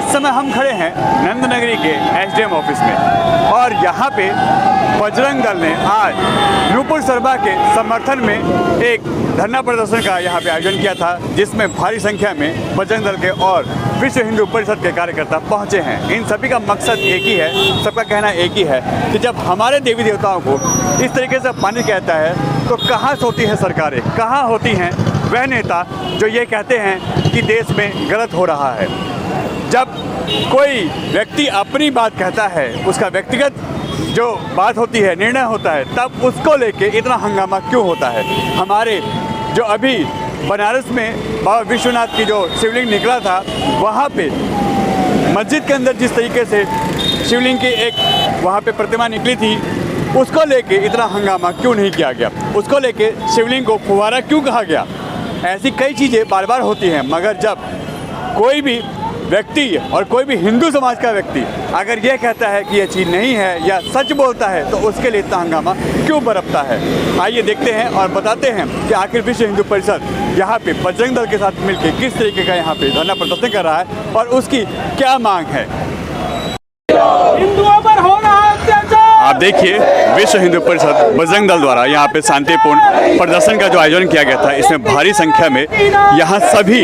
इस समय हम खड़े हैं नंदनगरी के एसडीएम ऑफिस में और यहाँ पे बजरंग दल ने आज नुपुर शर्मा के समर्थन में एक धरना प्रदर्शन का यहाँ पे आयोजन किया था, जिसमें भारी संख्या में बजरंग दल के और विश्व हिंदू परिषद के कार्यकर्ता पहुँचे हैं। इन सभी का मकसद एक ही है, सबका कहना एक ही है कि जब हमारे देवी देवताओं को इस तरीके से पानी कहता है तो कहाँ होती है सरकारें, कहाँ होती हैं वह नेता जो ये कहते हैं कि देश में गलत हो रहा है। जब कोई व्यक्ति अपनी बात कहता है, उसका व्यक्तिगत जो बात होती है, निर्णय होता है, तब उसको लेके इतना हंगामा क्यों होता है। हमारे जो अभी बनारस में बाबा विश्वनाथ की जो शिवलिंग निकला था, वहाँ पे मस्जिद के अंदर जिस तरीके से शिवलिंग की एक वहाँ पे प्रतिमा निकली थी, उसको लेके इतना हंगामा क्यों नहीं किया गया, उसको लेके शिवलिंग को फुहारा क्यों कहा गया। ऐसी कई चीज़ें बार बार होती हैं, मगर जब कोई भी व्यक्ति और कोई भी हिंदू समाज का व्यक्ति अगर ये कहता है कि ये चीज़ नहीं है या सच बोलता है तो उसके लिए इतना हंगामा क्यों बरपता है। आइए देखते हैं और बताते हैं कि आखिर विश्व हिंदू परिषद यहाँ पे बजरंग दल के साथ मिलकर किस तरीके का यहाँ पे धरना प्रदर्शन कर रहा है और उसकी क्या मांग है। हिंदुओं पर हो रहा अत्याचार आप देखिए, विश्व हिंदू परिषद बजरंग दल द्वारा यहाँ पे शांतिपूर्ण प्रदर्शन का जो आयोजन किया गया था, इसमें भारी संख्या में यहाँ सभी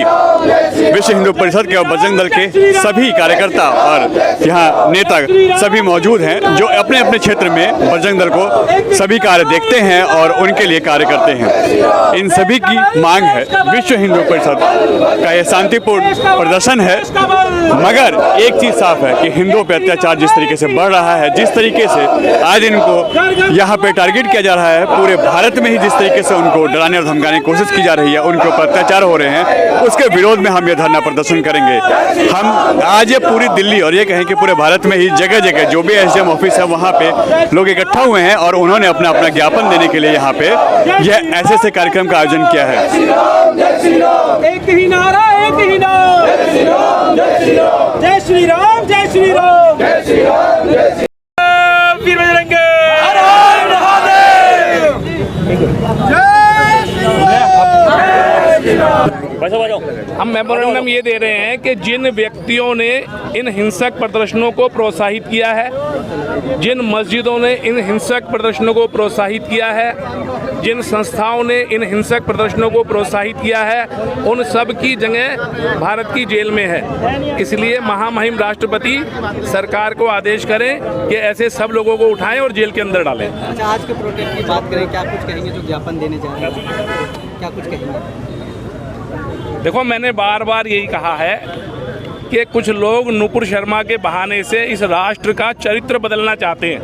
विश्व हिंदू परिषद के और बजरंग दल के सभी कार्यकर्ता और यहाँ नेता सभी मौजूद हैं, जो अपने अपने क्षेत्र में बजरंग दल को सभी कार्य देखते हैं और उनके लिए कार्य करते हैं। इन सभी की मांग है विश्व हिंदू परिषद का ये शांतिपूर्ण प्रदर्शन है, मगर एक चीज़ साफ है कि हिंदुओं पर अत्याचार जिस तरीके से बढ़ रहा है, जिस तरीके से आज इनको यहाँ पे टारगेट किया जा रहा है, पूरे भारत में ही जिस तरीके से उनको डराने और धमकाने की कोशिश की जा रही है, उनके ऊपर अत्याचार हो रहे हैं, उसके विरोध में हम ये धरना प्रदर्शन करेंगे। हम आज ये पूरी दिल्ली और ये कहें कि पूरे भारत में ही जगह जगह जो भी एसडीएम ऑफिस है वहाँ पे लोग इकट्ठा हुए हैं और उन्होंने अपना अपना ज्ञापन देने के लिए यहाँ पे यह ऐसे कार्यक्रम का आयोजन किया है। एक ही नारा, एक ही नाम, जय श्री राम, जय श्री राम, जय श्री राम, जय श्री राम, वीर बजरंग, हर हर महादेव, जय श्री राम। हम मेमोरेंडम ये दे रहे हैं कि जिन व्यक्तियों ने इन हिंसक प्रदर्शनों को प्रोत्साहित किया है, जिन मस्जिदों ने इन हिंसक प्रदर्शनों को प्रोत्साहित किया है, जिन संस्थाओं ने इन हिंसक प्रदर्शनों को प्रोत्साहित किया है, उन सब की जगह भारत की जेल में है। इसलिए महामहिम राष्ट्रपति सरकार को आदेश करें कि ऐसे सब लोगों को उठाएं और जेल के अंदर डालें। अच्छा, आज के प्रोटेस्ट की बात करें, क्या कुछ कहेंगे जो ज्ञापन देने जा रहे हैं, क्या कुछ कहेंगे? देखो, मैंने बार बार यही कहा है कि कुछ लोग नुपुर शर्मा के बहाने से इस राष्ट्र का चरित्र बदलना चाहते हैं,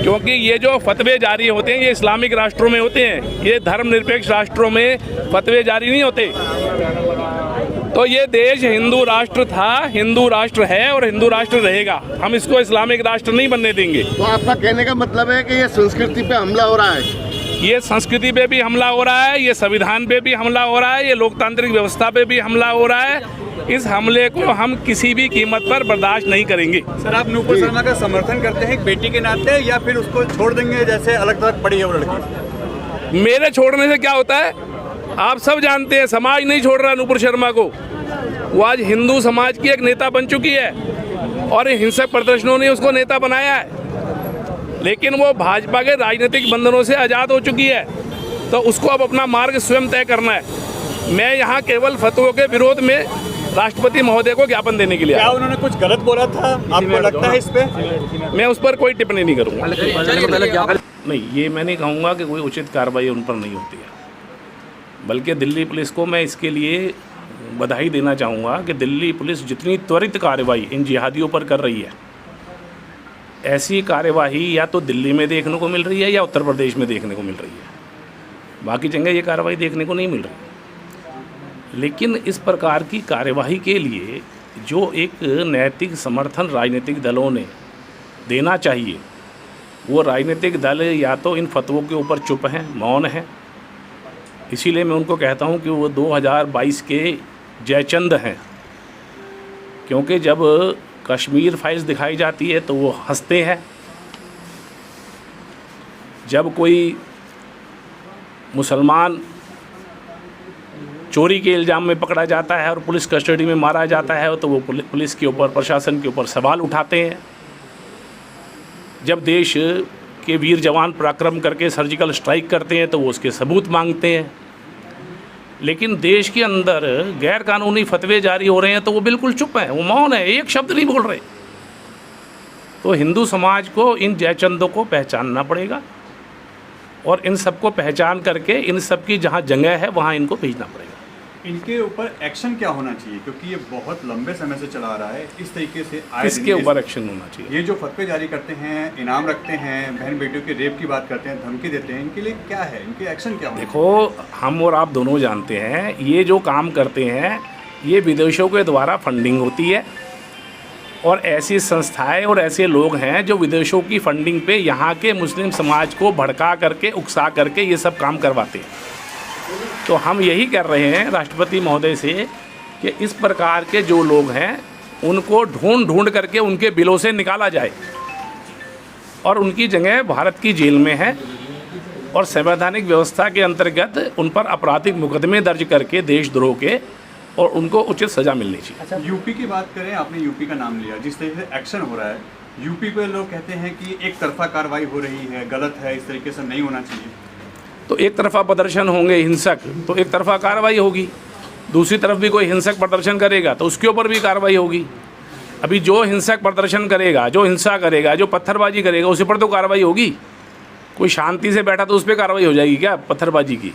क्योंकि ये जो फतवे जारी होते हैं ये इस्लामिक राष्ट्रों में होते हैं, ये धर्मनिरपेक्ष राष्ट्रों में फतवे जारी नहीं होते। तो ये देश हिंदू राष्ट्र था, हिंदू राष्ट्र है और हिंदू राष्ट्र रहेगा। हम इसको इस्लामिक राष्ट्र नहीं बनने देंगे। तो आपका कहने का मतलब है कि ये संस्कृति पे हमला हो रहा है? ये संस्कृति पे भी हमला हो रहा है, ये संविधान पे भी हमला हो रहा है, ये लोकतांत्रिक व्यवस्था पे भी हमला हो रहा है। इस हमले को हम किसी भी कीमत पर बर्दाश्त नहीं करेंगे। सर, आप नुपुर शर्मा का समर्थन करते हैं बेटी के नाते या फिर उसको छोड़ देंगे जैसे अलग थलग पड़ी है वो लड़की? मेरे छोड़ने से क्या होता है आप सब जानते हैं। समाज नहीं छोड़ रहा नुपुर शर्मा को। वो आज हिंदू समाज की एक नेता बन चुकी है और हिंसक प्रदर्शनों ने उसको नेता बनाया है, लेकिन वो भाजपा के राजनीतिक बंधनों से आज़ाद हो चुकी है, तो उसको अब अपना मार्ग स्वयं तय करना है। मैं यहाँ केवल फतवों के विरोध में राष्ट्रपति महोदय को ज्ञापन देने के लिए। क्या उन्होंने कुछ गलत बोला था, आपको लगता है इस पे? मैं उस पर कोई टिप्पणी नहीं करूँगा। नहीं, ये मैं नहीं कहूँगा कि कोई उचित कार्रवाई उन पर नहीं होती है, बल्कि दिल्ली पुलिस को मैं इसके लिए बधाई देना चाहूँगा कि दिल्ली पुलिस जितनी त्वरित कार्रवाई इन जिहादियों पर कर रही है, ऐसी कार्यवाही या तो दिल्ली में देखने को मिल रही है या उत्तर प्रदेश में देखने को मिल रही है। बाकी जगह ये कार्रवाई देखने को नहीं मिल रही। लेकिन इस प्रकार की कार्यवाही के लिए जो एक नैतिक समर्थन राजनीतिक दलों ने देना चाहिए, वो राजनीतिक दल या तो इन फतवों के ऊपर चुप हैं, मौन हैं। इसीलिए मैं उनको कहता हूँ कि वो 2022 के जयचंद हैं, क्योंकि जब कश्मीर फाइल्स दिखाई जाती है तो वो हंसते हैं, जब कोई मुसलमान चोरी के इल्ज़ाम में पकड़ा जाता है और पुलिस कस्टडी में मारा जाता है तो वो पुलिस के ऊपर, प्रशासन के ऊपर सवाल उठाते हैं। जब देश के वीर जवान पराक्रम करके सर्जिकल स्ट्राइक करते हैं तो वो उसके सबूत मांगते हैं। लेकिन देश के अंदर गैर कानूनी फतवे जारी हो रहे हैं तो वो बिल्कुल चुप हैं, वो मौन है, एक शब्द नहीं बोल रहे। तो हिंदू समाज को इन जयचंदों को पहचानना पड़ेगा और इन सबको पहचान करके इन सब की जहाँ जगह है वहाँ इनको भेजना पड़ेगा। इनके ऊपर एक्शन क्या होना चाहिए, क्योंकि ये बहुत लंबे समय से चला आ रहा है इस तरीके से। किसके ऊपर एक्शन होना चाहिए? ये जो फतवे जारी करते हैं, इनाम रखते हैं, बहन बेटियों के रेप की बात करते हैं, धमकी देते हैं, इनके लिए क्या है, इनके एक्शन क्या होना? देखो, हम और आप दोनों जानते हैं ये जो काम करते हैं ये विदेशों के द्वारा फंडिंग होती है और ऐसी संस्थाएं और ऐसे लोग हैं जो विदेशों की फंडिंग पे यहाँ के मुस्लिम समाज को भड़का करके, उकसा करके ये सब काम करवाते हैं। तो हम यही कर रहे हैं राष्ट्रपति महोदय से कि इस प्रकार के जो लोग हैं उनको ढूंढ करके उनके बिलों से निकाला जाए और उनकी जगह भारत की जेल में है और संवैधानिक व्यवस्था के अंतर्गत उन पर आपराधिक मुकदमे दर्ज करके देशद्रोह के और उनको उचित सज़ा मिलनी चाहिए। अच्छा, यूपी की बात करें, आपने यूपी का नाम लिया, जिस तरीके से एक्शन हो रहा है यूपी पे लोग कहते हैं कि एक तरफा कार्रवाई हो रही है, गलत है, इस तरीके से नहीं होना चाहिए। तो एक तरफा प्रदर्शन होंगे हिंसक तो एक तरफा कार्रवाई होगी, दूसरी तरफ भी कोई हिंसक प्रदर्शन करेगा तो उसके ऊपर भी कार्रवाई होगी। अभी जो हिंसक प्रदर्शन करेगा, जो हिंसा करेगा, जो पत्थरबाजी करेगा उस पर तो कार्रवाई होगी। कोई शांति से बैठा तो उस पर कार्रवाई हो जाएगी क्या पत्थरबाजी की?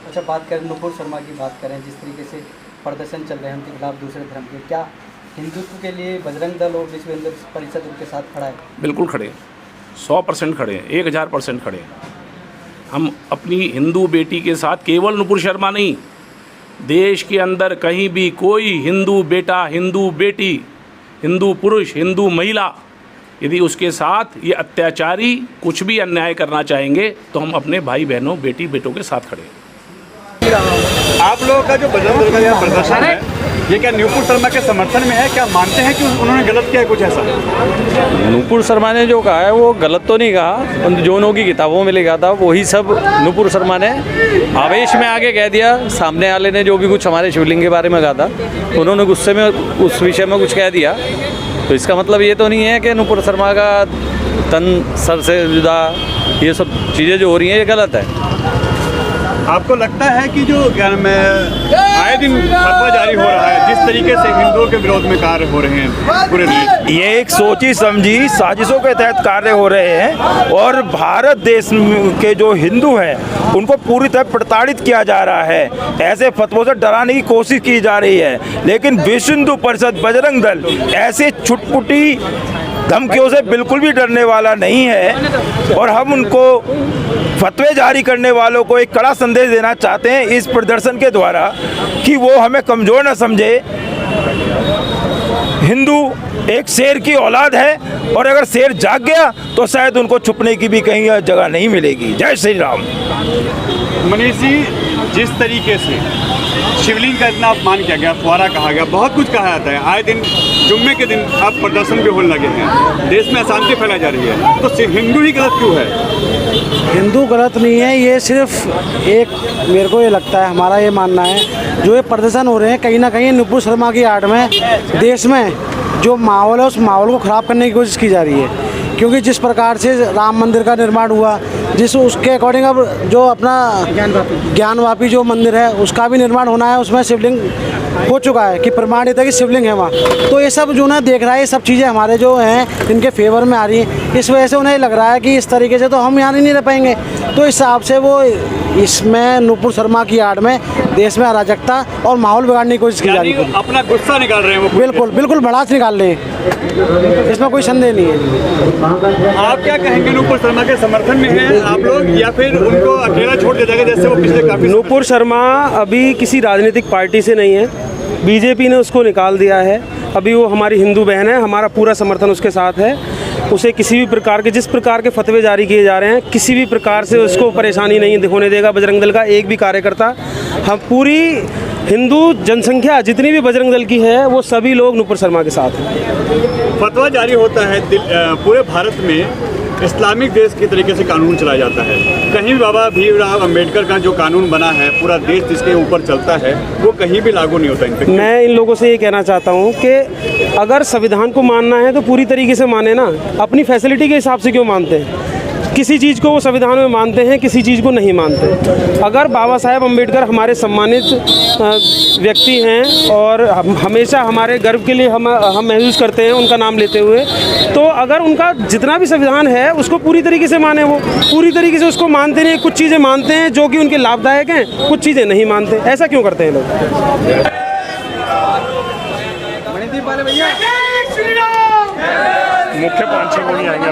अच्छा, बात करें नुपुर शर्मा की, बात करें जिस तरीके से प्रदर्शन चल रहे हैं उनके खिलाफ दूसरे धर्म के, क्या हिंदुत्व के लिए बजरंग दल और विश्व हिंदू परिषद उनके साथ खड़ा है? बिल्कुल खड़े, 100% खड़े हैं, 1000% खड़े हैं। हम अपनी हिंदू बेटी के साथ, केवल नुपुर शर्मा नहीं, देश के अंदर कहीं भी कोई हिंदू बेटा, हिंदू बेटी, हिंदू पुरुष, हिंदू महिला यदि उसके साथ ये अत्याचारी कुछ भी अन्याय करना चाहेंगे तो हम अपने भाई बहनों, बेटी बेटों के साथ खड़े हैं। आप लोगों का जो बजरंग दल का यह प्रदर्शन है ये क्या नुपुर शर्मा के समर्थन में है? क्या मानते हैं कि उन्होंने गलत किया है कुछ ऐसा? नुपुर शर्मा ने जो कहा है वो गलत तो नहीं कहा, उन जो उनकी किताबों में लिखा था वही सब नुपुर शर्मा ने आवेश में आगे कह दिया। सामने वाले ने जो भी कुछ हमारे शिवलिंग के बारे में कहा था उन्होंने गुस्से में उस विषय में कुछ कह दिया। तो इसका मतलब ये तो नहीं है कि नुपुर शर्मा का तन सर से जुदा ये सब चीज़ें जो हो रही हैं ये गलत है। आपको लगता है कि जो आए दिन फतवा जारी हो रहा है, जिस तरीके से हिंदुओं के विरोध में कार्य हो रहे हैं पूरे देश, ये एक सोची समझी साजिशों के तहत कार्य हो रहे हैं और भारत देश के जो हिंदू हैं उनको पूरी तरह प्रताड़ित किया जा रहा है। ऐसे फतवों से डराने की कोशिश की जा रही है, लेकिन विश्व हिंदू परिषद बजरंग दल ऐसे छुटपुटी धमकियों से बिल्कुल भी डरने वाला नहीं है और हम उनको फतवे जारी करने वालों को एक कड़ा संदेश देना चाहते हैं इस प्रदर्शन के द्वारा कि वो हमें कमज़ोर न समझे। हिंदू एक शेर की औलाद है और अगर शेर जाग गया तो शायद उनको छुपने की भी कहीं जगह नहीं मिलेगी। जय श्री राम। मनीष जी, जिस तरीके से शिवलिंग का इतना अपमान किया गया, फुहारा कहा गया, बहुत कुछ कहा जाता है, आए दिन जुम्मे के दिन अब प्रदर्शन भी होने लगे हैं, देश में अशांति फैलाई जा रही है, तो हिंदू ही गलत क्यों है? हिंदू गलत नहीं है, ये सिर्फ एक मेरे को ये लगता है, हमारा ये मानना है, जो ये प्रदर्शन हो रहे हैं कहीं ना कहीं नुपुर शर्मा की आड़ में देश में जो माहौल है उस माहौल को ख़राब करने की कोशिश की जा रही है। क्योंकि जिस प्रकार से राम मंदिर का निर्माण हुआ, जिस उसके अकॉर्डिंग अब जो अपना ज्ञानवापी जो मंदिर है उसका भी निर्माण होना है, उसमें शिवलिंग हो चुका है कि प्रमाणित है कि शिवलिंग है वहाँ। तो ये सब जो ना देख रहा है, ये सब चीज़ें हमारे जो हैं इनके फेवर में आ रही हैं, इस वजह से उन्हें लग रहा है कि इस तरीके से तो हम यहाँ नहीं रह पाएंगे। तो इस हिसाब से वो इसमें नुपुर शर्मा की आड़ में देश में अराजकता और माहौल बिगाड़ने की कोशिश की जा रही है। अपना गुस्सा निकाल रहे हैं वो, बिल्कुल बिल्कुल भड़ास निकाल रहे हैं, इसमें कोई संदेह नहीं है। आप क्या कहेंगे, नुपुर शर्मा के समर्थन में हैं आप लोग या फिर उनको अकेला छोड़ दिया जाएगा जैसे वो पिछले काफी? नुपुर शर्मा अभी किसी राजनीतिक पार्टी से नहीं है, बीजेपी ने उसको निकाल दिया है। अभी वो हमारी हिंदू बहन है, हमारा पूरा समर्थन उसके साथ है। उसे किसी भी प्रकार के, जिस प्रकार के फतवे जारी किए जा रहे हैं, किसी भी प्रकार से उसको परेशानी नहीं होने देगा बजरंग दल का एक भी कार्यकर्ता। हम पूरी हिंदू जनसंख्या जितनी भी बजरंग दल की है वो सभी लोग नुपुर शर्मा के साथ हैं। फतवा जारी होता है पूरे भारत में इस्लामिक देश के तरीके से कानून चलाया जाता है। कहीं भी बाबा भीमराव अंबेडकर का जो कानून बना है, पूरा देश जिसके ऊपर चलता है, वो कहीं भी लागू नहीं होता इन पे। मैं इन लोगों से ये कहना चाहता हूँ कि अगर संविधान को मानना है तो पूरी तरीके से माने ना, अपनी फैसिलिटी के हिसाब से क्यों मानते हैं? किसी चीज़ को वो संविधान में मानते हैं, किसी चीज़ को नहीं मानते। अगर बाबा साहेब अम्बेडकर हमारे सम्मानित व्यक्ति हैं और हमेशा हमारे गर्व के लिए हम महसूस करते हैं उनका नाम लेते हुए, तो अगर उनका जितना भी संविधान है उसको पूरी तरीके से माने, वो पूरी तरीके से उसको मानते नहीं। कुछ चीज़ें मानते हैं जो कि उनके लाभदायक हैं, कुछ चीज़ें नहीं मानते। ऐसा क्यों करते हैं लोग? मुख्य 5-6 को नहीं आएंगे।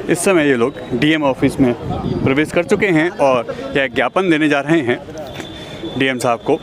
इस समय ये लोग डीएम ऑफिस में प्रवेश कर चुके हैं और यह ज्ञापन देने जा रहे हैं डीएम साहब को।